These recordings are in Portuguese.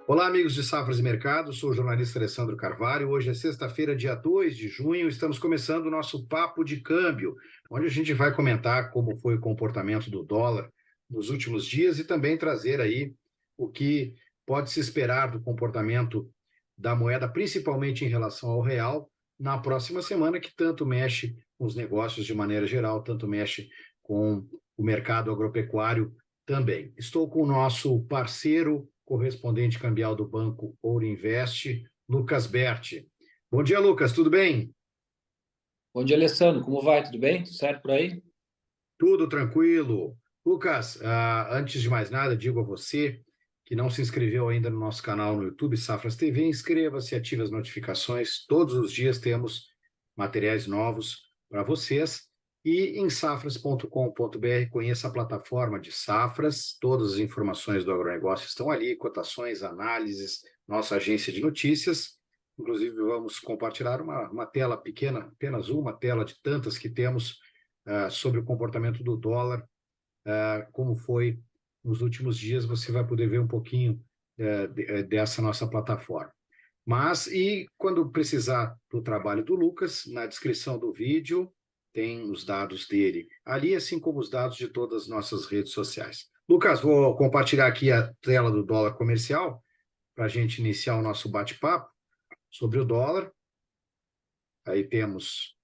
Olá, amigos de Safras e Mercado, sou o jornalista Alessandro Carvalho. Hoje é sexta-feira, dia 2 de junho, estamos começando o nosso Papo de Câmbio, onde a gente vai comentar como foi o comportamento do dólar nos últimos dias e também trazer aí o que pode se esperar do comportamento da moeda, principalmente em relação ao real, na próxima semana, que tanto mexe com os negócios de maneira geral, tanto mexe com o mercado agropecuário também. Estou com o nosso parceiro correspondente cambial do Banco Ouro Invest, Lucas Berti. Bom dia, Lucas, tudo bem? Bom dia, Alessandro. Como vai? Tudo bem? Tudo certo por aí? Tudo tranquilo. Lucas, antes de mais nada, digo a você que não se inscreveu ainda no nosso canal no YouTube, Safras TV, inscreva-se, ative as notificações. Todos os dias temos materiais novos para vocês. E em safras.com.br, conheça a plataforma de Safras, todas as informações do agronegócio estão ali, cotações, análises, nossa agência de notícias. Inclusive, vamos compartilhar uma tela pequena, apenas uma tela de tantas que temos sobre o comportamento do dólar, como foi nos últimos dias, você vai poder ver um pouquinho dessa nossa plataforma. Mas, e quando precisar do trabalho do Lucas, na descrição do vídeo tem os dados dele ali, assim como os dados de todas as nossas redes sociais. Lucas, vou compartilhar aqui a tela do dólar comercial para a gente iniciar o nosso bate-papo sobre o dólar. Aí temos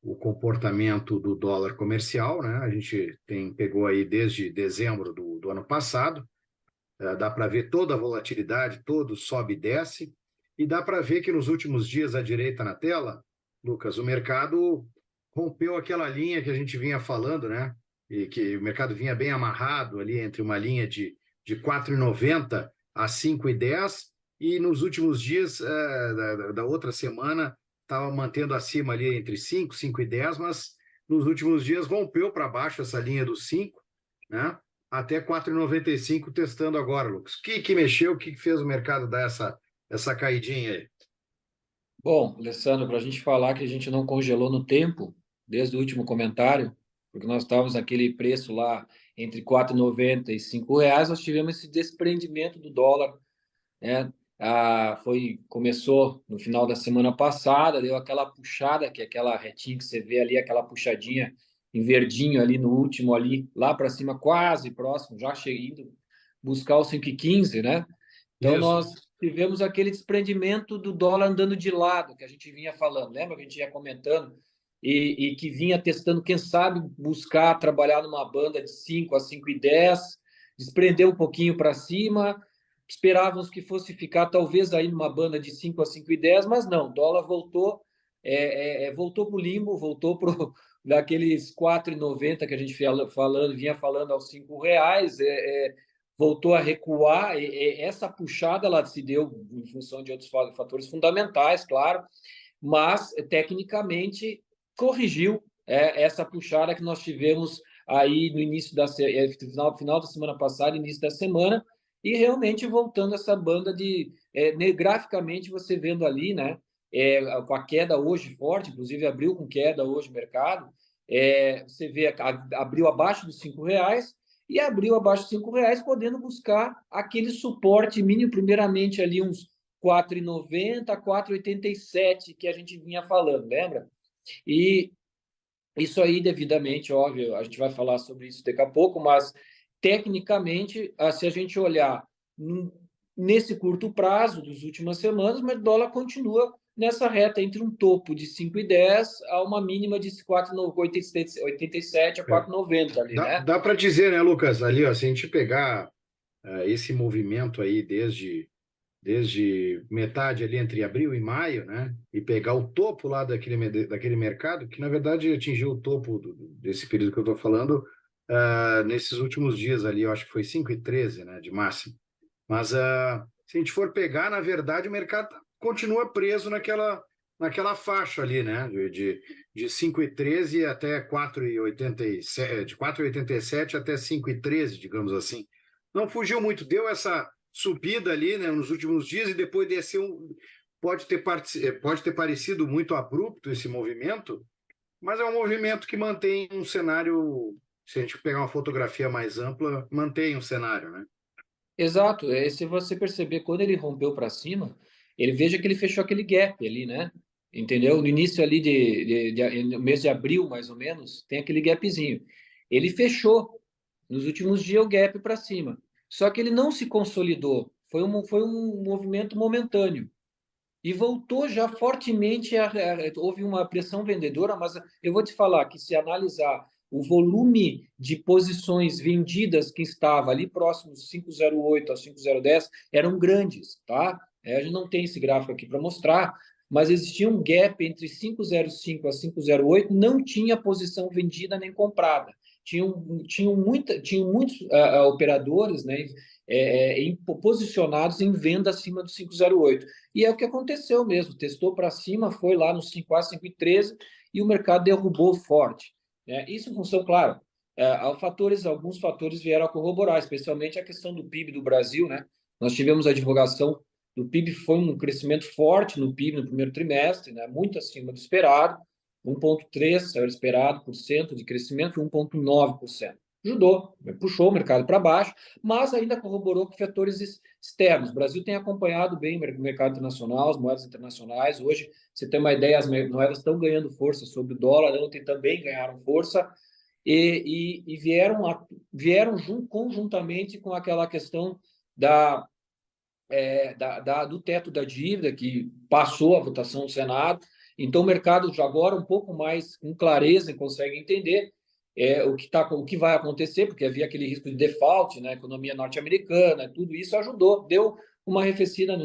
o comportamento do dólar comercial, né? A gente pegou aí desde dezembro do ano passado, dá para ver toda a volatilidade, todo sobe e desce, e dá para ver que nos últimos dias, à direita na tela, Lucas, o mercado rompeu aquela linha que a gente vinha falando, né? E que o mercado vinha bem amarrado ali entre uma linha de 4,90 a 5,10, e nos últimos dias da outra semana estava mantendo acima ali entre 5, 5,10, mas nos últimos dias rompeu para baixo essa linha dos 5, né? Até 4,95 testando agora, Lucas. O que mexeu, o que fez o mercado dar essa caidinha aí? Bom, Alessandro, para a gente falar que a gente não congelou no tempo, desde o último comentário, porque nós estávamos naquele preço lá entre 4,90 e R$ 5, nós tivemos esse desprendimento do dólar, né? Começou no final da semana passada, deu aquela puxada, que é aquela retinha que você vê ali, aquela puxadinha em verdinho ali no último ali, lá para cima, quase próximo, já chegando buscar o 5,15, né? Então, Isso. nós tivemos aquele desprendimento do dólar andando de lado, que a gente vinha falando, lembra que a gente ia comentando? E que vinha testando, quem sabe, buscar trabalhar numa banda de 5 a 5,10, desprender um pouquinho para cima. Esperávamos que fosse ficar, talvez, aí numa banda de 5 a 5,10, mas não, o dólar voltou, voltou para o limbo, voltou para daqueles 4,90 que a gente vinha falando aos R$ 5, voltou a recuar. Essa puxada ela se deu em função de outros fatores fundamentais, claro, mas tecnicamente corrigiu essa puxada que nós tivemos aí no início final da semana passada, início da semana, e realmente voltando essa banda graficamente você vendo ali, né, com a queda hoje forte, inclusive abriu com queda hoje o mercado, você vê abriu abaixo dos R$ 5 e abriu abaixo de R$ 5, podendo buscar aquele suporte mínimo, primeiramente ali uns 4,90, 4,87 que a gente vinha falando, lembra? E isso aí, devidamente, óbvio, a gente vai falar sobre isso daqui a pouco, mas tecnicamente, se a gente olhar nesse curto prazo das últimas semanas, mas o dólar continua nessa reta entre um topo de 5,10 a uma mínima de 4,87 a É. 4,90 ali, né? Dá para dizer, né, Lucas, ali, ó, se a gente pegar esse movimento aí desde metade ali entre abril e maio, né, e pegar o topo lá daquele mercado, que na verdade atingiu o topo desse período que eu estou falando, nesses últimos dias ali, eu acho que foi 5,13, né, de máximo. Mas se a gente for pegar, na verdade, o mercado continua preso naquela faixa ali, né? De 5,13 até 4,87, de 4,87 até 5,13, digamos assim. Não fugiu muito, deu essa subida ali, né, nos últimos dias e depois desceu. Pode ter parecido muito abrupto esse movimento, mas é um movimento que mantém um cenário. Se a gente pegar uma fotografia mais ampla, mantém um cenário, né? Exato. Se você perceber, quando ele rompeu para cima, ele veja que ele fechou aquele gap ali, né? Entendeu? No início ali no mês de abril, mais ou menos, tem aquele gapzinho. Ele fechou nos últimos dias o gap para cima. Só que ele não se consolidou. Foi um movimento momentâneo. E voltou já fortemente, houve uma pressão vendedora, mas eu vou te falar que se analisar o volume de posições vendidas que estava ali próximo dos 508 a 5010 eram grandes, tá? A gente não tem esse gráfico aqui para mostrar, mas existia um gap entre 505 a 508, não tinha posição vendida nem comprada. Tinham muitos operadores, né, posicionados em venda acima do 508. E é o que aconteceu mesmo, testou para cima, foi lá nos 5, quase 5,13 e o mercado derrubou forte. Né? Isso em função, claro, alguns fatores vieram a corroborar, especialmente a questão do PIB do Brasil. Né? Nós tivemos a divulgação do PIB, foi um crescimento forte no PIB no primeiro trimestre, né? Muito acima do esperado, 1,3% era esperado por cento de crescimento, foi 1,9%. Ajudou, puxou o mercado para baixo, mas ainda corroborou com fatores externos. O Brasil tem acompanhado bem o mercado internacional, as moedas internacionais. Hoje, você tem uma ideia, as moedas estão ganhando força sobre o dólar, ontem também ganharam força e vieram conjuntamente com aquela questão do teto da dívida, que passou a votação do Senado. Então, o mercado já agora um pouco mais com clareza consegue entender o que vai acontecer, porque havia aquele risco de default na economia norte-americana, tudo isso ajudou, deu uma arrefecida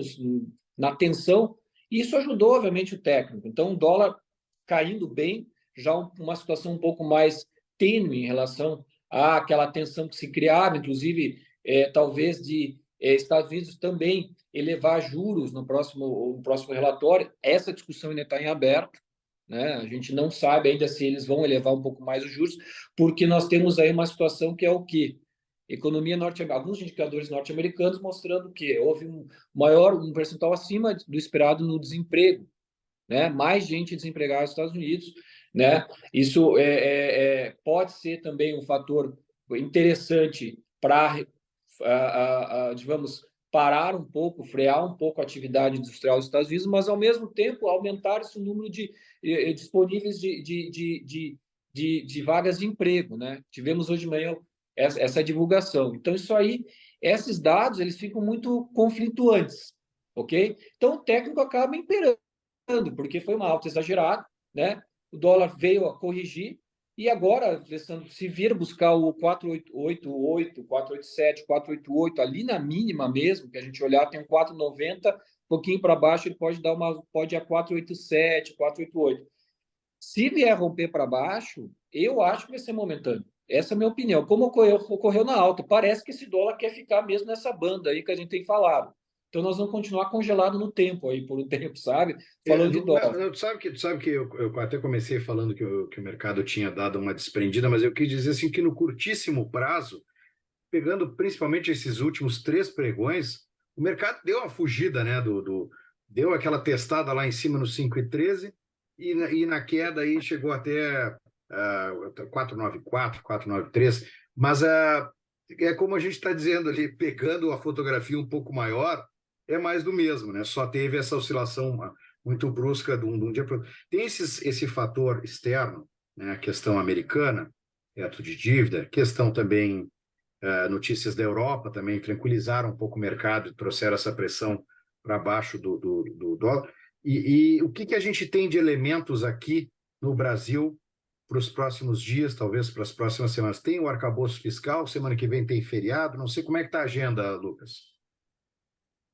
na tensão, e isso ajudou, obviamente, o técnico. Então, o dólar caindo bem, já uma situação um pouco mais tênue em relação àquela tensão que se criava, inclusive, talvez de Estados Unidos também elevar juros no próximo relatório. Essa discussão ainda está em aberto. Né? A gente não sabe ainda se eles vão elevar um pouco mais os juros, porque nós temos aí uma situação que é o quê? Economia alguns indicadores norte-americanos mostrando que houve um percentual acima do esperado no desemprego, né? Mais gente desempregada nos Estados Unidos, né? Isso pode ser também um fator interessante para, digamos, parar um pouco, frear um pouco a atividade industrial dos Estados Unidos, mas ao mesmo tempo aumentar esse número de disponíveis de vagas de emprego, né? Tivemos hoje de manhã essa divulgação. Então, isso aí, esses dados, eles ficam muito conflituantes, ok? Então, o técnico acaba imperando, porque foi uma alta exagerada, né? O dólar veio a corrigir e agora, se vir buscar o 488, 487, 488 ali na mínima mesmo, que a gente olhar, tem um 490, um pouquinho para baixo, ele pode ir a 487, 488. Se vier romper para baixo, eu acho que vai ser momentâneo. Essa é a minha opinião. Como ocorreu na alta, parece que esse dólar quer ficar mesmo nessa banda aí que a gente tem falado. Então, nós vamos continuar congelado no tempo aí, por um tempo, sabe? Falando de dólar. Tu sabe que eu até comecei falando que o mercado tinha dado uma desprendida, mas eu quis dizer assim que no curtíssimo prazo, pegando principalmente esses últimos três pregões, o mercado deu uma fugida, né? Deu aquela testada lá em cima no 5,13 e na queda aí chegou até 494, 493. Mas é como a gente está dizendo ali, pegando a fotografia um pouco maior, é mais do mesmo, né? Só teve essa oscilação muito brusca de um dia para o outro. Tem esse fator externo, né? A questão americana, teto de dívida, questão também notícias da Europa também tranquilizaram um pouco o mercado e trouxeram essa pressão para baixo do dólar. E o que a gente tem de elementos aqui no Brasil para os próximos dias, talvez para as próximas semanas? Tem o arcabouço fiscal, semana que vem tem feriado, não sei como é que está a agenda, Lucas.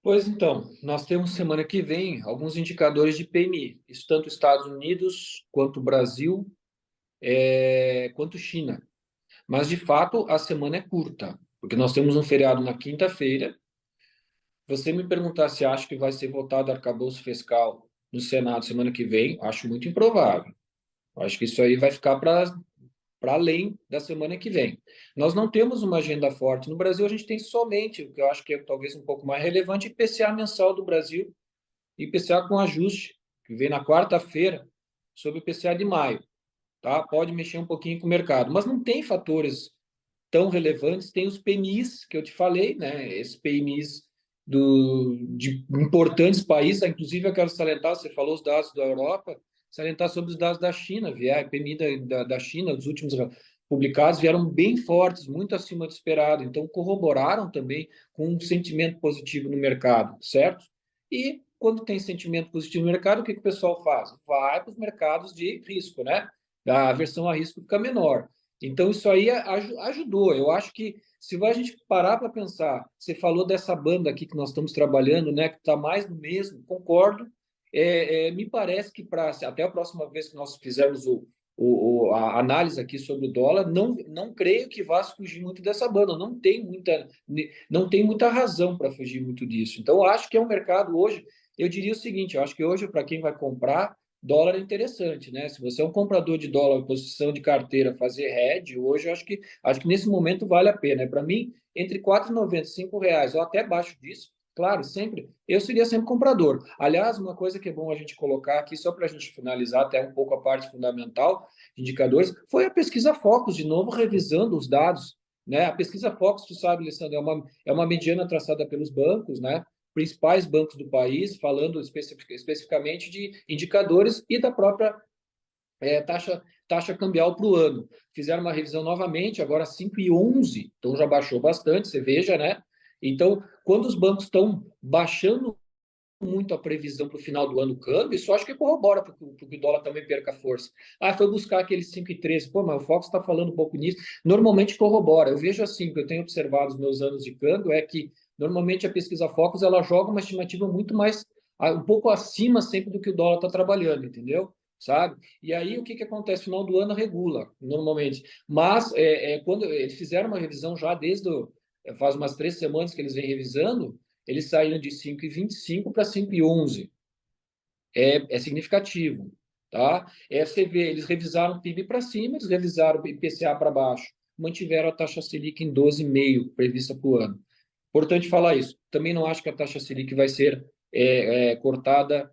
Pois então, nós temos semana que vem alguns indicadores de PMI, isso tanto Estados Unidos, quanto Brasil, quanto China. Mas, de fato, a semana é curta, porque nós temos um feriado na quinta-feira. Você me perguntar se acha que vai ser votado arcabouço fiscal no Senado semana que vem, acho muito improvável. Acho que isso aí vai ficar para além da semana que vem. Nós não temos uma agenda forte. No Brasil, a gente tem somente, o que eu acho que é talvez um pouco mais relevante, IPCA mensal do Brasil, IPCA com ajuste, que vem na quarta-feira, sobre o IPCA de maio. Tá? Pode mexer um pouquinho com o mercado, mas não tem fatores tão relevantes. Tem os PMIs, que eu te falei, né? Esses PMIs de importantes países, inclusive eu quero salientar, você falou os dados da Europa, salientar sobre os dados da China, vier, PMI da China, os últimos publicados vieram bem fortes, muito acima do esperado, então corroboraram também com um sentimento positivo no mercado, certo? E quando tem sentimento positivo no mercado, o que o pessoal faz? Vai para os mercados de risco, né? A aversão a risco fica menor. Então, isso aí ajudou. Eu acho que, se a gente parar para pensar, você falou dessa banda aqui que nós estamos trabalhando, né, que está mais do mesmo, concordo. Me parece que até a próxima vez que nós fizermos a análise aqui sobre o dólar, não creio que vá fugir muito dessa banda. Não tem muita razão para fugir muito disso. Então, eu acho que é um mercado hoje. Eu diria o seguinte: eu acho que hoje, para quem vai comprar, dólar é interessante, né? Se você é um comprador de dólar, posição de carteira, fazer hedge, hoje eu acho que nesse momento vale a pena. Para mim, entre R$ 4,90 e R$ 5 ou até abaixo disso, claro, sempre, eu seria sempre comprador. Aliás, uma coisa que é bom a gente colocar aqui, só para a gente finalizar até um pouco a parte fundamental de indicadores, foi a pesquisa Focus, de novo, revisando os dados, né? A pesquisa Focus, tu sabe, Alessandro, é uma mediana traçada pelos bancos, né? Principais bancos do país, falando especificamente de indicadores e da própria taxa cambial para o ano. Fizeram uma revisão novamente, agora 5,11, então já baixou bastante, você veja, né? Então, quando os bancos estão baixando muito a previsão para o final do ano o câmbio, isso acho que corrobora para que o dólar também perca força. Foi buscar aquele 5,13. Pô, mas o Fox está falando um pouco nisso. Normalmente corrobora. Eu vejo assim, que eu tenho observado os meus anos de câmbio, é que normalmente a pesquisa Focus ela joga uma estimativa muito mais, um pouco acima sempre do que o dólar está trabalhando, entendeu? Sabe? E aí o que acontece? No final do ano regula, normalmente. Mas quando eles fizeram uma revisão já faz umas 3 semanas que eles vêm revisando, eles saíram de 5,25 para 5,11. É significativo. Tá? Você vê, eles revisaram o PIB para cima, eles revisaram o IPCA para baixo, mantiveram a taxa Selic em 12,5 prevista para o ano. Importante falar isso. Também não acho que a taxa Selic vai ser cortada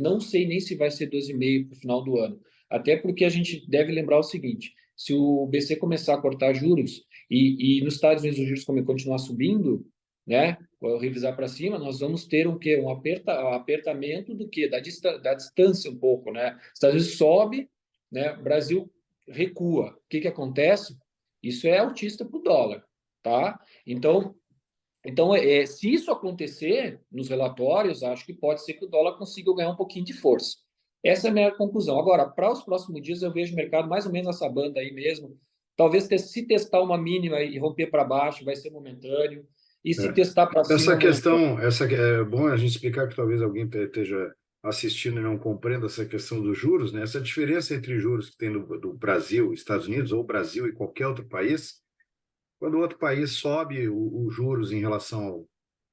não sei nem se vai ser 12,5 para o final do ano. Até porque a gente deve lembrar o seguinte: se o BC começar a cortar juros e nos Estados Unidos os juros continuar subindo, né, revisar para cima, nós vamos ter um apertamento do quê? Da distância um pouco, né? Estados Unidos sobe, né? Brasil recua. O que acontece? Isso é altista para o dólar, tá? Então, se isso acontecer nos relatórios, acho que pode ser que o dólar consiga ganhar um pouquinho de força. Essa é a minha conclusão. Agora, para os próximos dias, eu vejo o mercado mais ou menos nessa banda aí mesmo. Talvez se testar uma mínima e romper para baixo, vai ser momentâneo. E se É. testar para cima, Essa amanhã. questão, é bom a gente explicar que talvez alguém esteja assistindo e não compreenda essa questão dos juros, né? Essa diferença entre juros que tem do Brasil, Estados Unidos, ou Brasil e qualquer outro país, quando o outro país sobe os juros em relação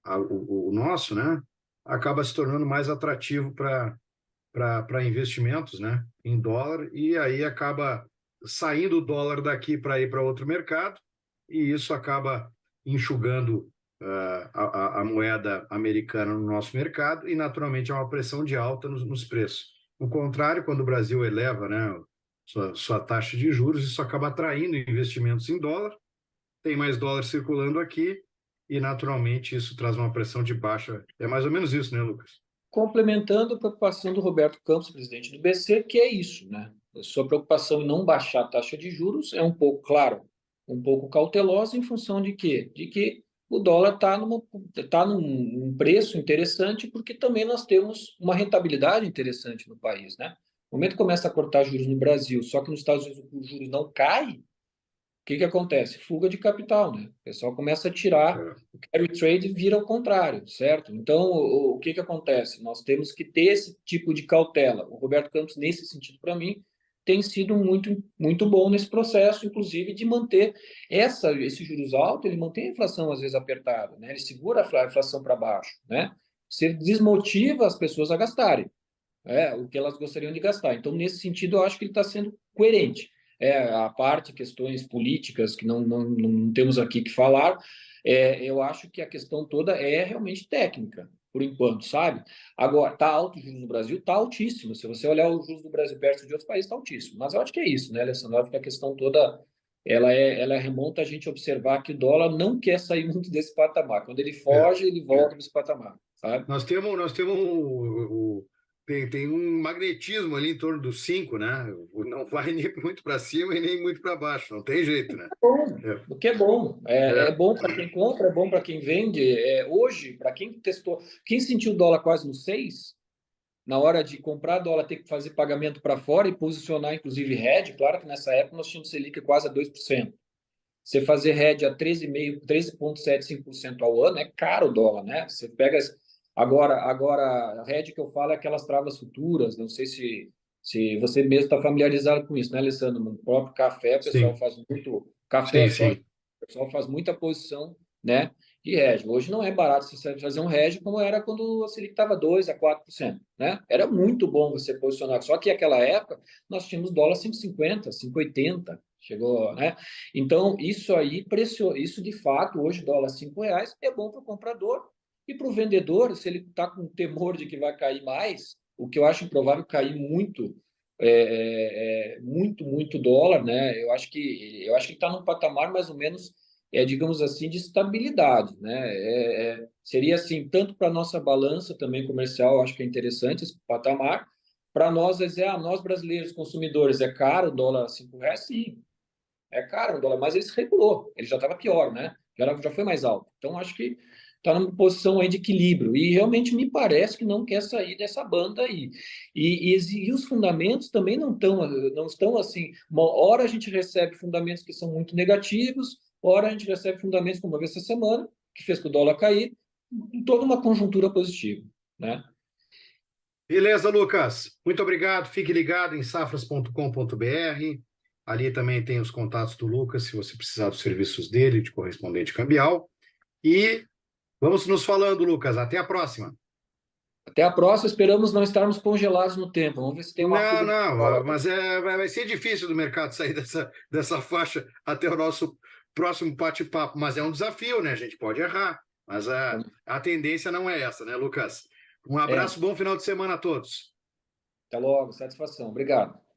ao nosso, né? Acaba se tornando mais atrativo para investimentos, né? Em dólar, e aí acaba saindo o dólar daqui para ir para outro mercado, e isso acaba enxugando a moeda americana no nosso mercado e, naturalmente, há uma pressão de alta nos preços. No contrário, quando o Brasil eleva, né, sua taxa de juros, isso acaba atraindo investimentos em dólar, tem mais dólar circulando aqui e, naturalmente, isso traz uma pressão de baixa. É mais ou menos isso, né, Lucas? Complementando a preocupação do Roberto Campos, presidente do BC, que é isso, né? A sua preocupação em não baixar a taxa de juros é um pouco, claro, um pouco cautelosa em função de quê? De que o dólar está num preço interessante, porque também nós temos uma rentabilidade interessante no país, né? No momento que começa a cortar juros no Brasil, só que nos Estados Unidos os juros não caem, que acontece? Fuga de capital, né? O pessoal começa a tirar, É. o carry trade vira o contrário, certo? Então, o que acontece? Nós temos que ter esse tipo de cautela. O Roberto Campos, nesse sentido, para mim, tem sido muito, muito bom nesse processo, inclusive, de manter esse juros alto, ele mantém a inflação, às vezes, apertada, né? Ele segura a inflação para baixo, né? Você desmotiva as pessoas a gastarem o que elas gostariam de gastar. Então, nesse sentido, eu acho que ele está sendo coerente. A parte, questões políticas que não temos aqui que falar, eu acho que a questão toda é realmente técnica, por enquanto, sabe? Agora, está alto o juros no Brasil? Está altíssimo. Se você olhar os juros do Brasil perto de outros países, está altíssimo. Mas eu acho que é isso, né, Alessandro? Eu acho que a questão toda ela remonta a gente observar que o dólar não quer sair muito desse patamar. Quando ele foge, ele volta para esse patamar, sabe? Nós temos tem um magnetismo ali em torno dos 5, né? Não vai nem muito para cima e nem muito para baixo, não tem jeito, né? Bom, o que é bom. É É, bom para quem compra, é bom para quem vende. Hoje, para quem testou, quem sentiu o dólar quase no 6, na hora de comprar dólar, ter que fazer pagamento para fora e posicionar, inclusive, hedge. Claro que nessa época nós tínhamos Selic quase a 2%. Você fazer hedge a 13,5%, 13,75% ao ano, é caro o dólar, né? Você pega. Agora, a hedge que eu falo é aquelas travas futuras. Não sei se você mesmo está familiarizado com isso, né, Alessandro? No próprio café, o pessoal sim, faz muito. Café, sim, soja, sim. o pessoal faz muita posição, né? De hedge. Hoje não é barato você fazer um hedge como era quando a Selic estava 2 a 4%, né? Era muito bom você posicionar. Só que naquela época nós tínhamos dólar 5,50, 5,80, chegou, né? Então, isso aí, isso de fato, hoje, dólar R$ 5, é bom para o comprador. E para o vendedor, se ele está com temor de que vai cair mais, o que eu acho improvável cair muito, muito dólar, né? Eu acho que está num patamar mais ou menos, digamos assim, de estabilidade, né? Seria assim, tanto para a nossa balança também comercial, eu acho que é interessante esse patamar. Para nós, nós brasileiros consumidores, é caro o dólar R$ 5? Sim, é caro o dólar, mas ele se regulou, ele já estava pior, né? Já foi mais alto. Então, acho que está numa posição aí de equilíbrio. E realmente me parece que não quer sair dessa banda aí. E os fundamentos também não estão assim. Uma hora a gente recebe fundamentos que são muito negativos, hora a gente recebe fundamentos, como uma vez essa semana, que fez com o dólar cair, em toda uma conjuntura positiva, né? Beleza, Lucas. Muito obrigado. Fique ligado em safras.com.br. Ali também tem os contatos do Lucas, se você precisar dos serviços dele, de correspondente cambial. E vamos nos falando, Lucas. Até a próxima. Até a próxima, esperamos não estarmos congelados no tempo. Vamos ver se tem uma Não, fuga de não, dólar. mas vai ser difícil do mercado sair dessa faixa até o nosso próximo bate-papo. Mas é um desafio, né? A gente pode errar. Mas a tendência não é essa, né, Lucas? Um É, abraço, bom final de semana a todos. até logo, satisfação. Obrigado.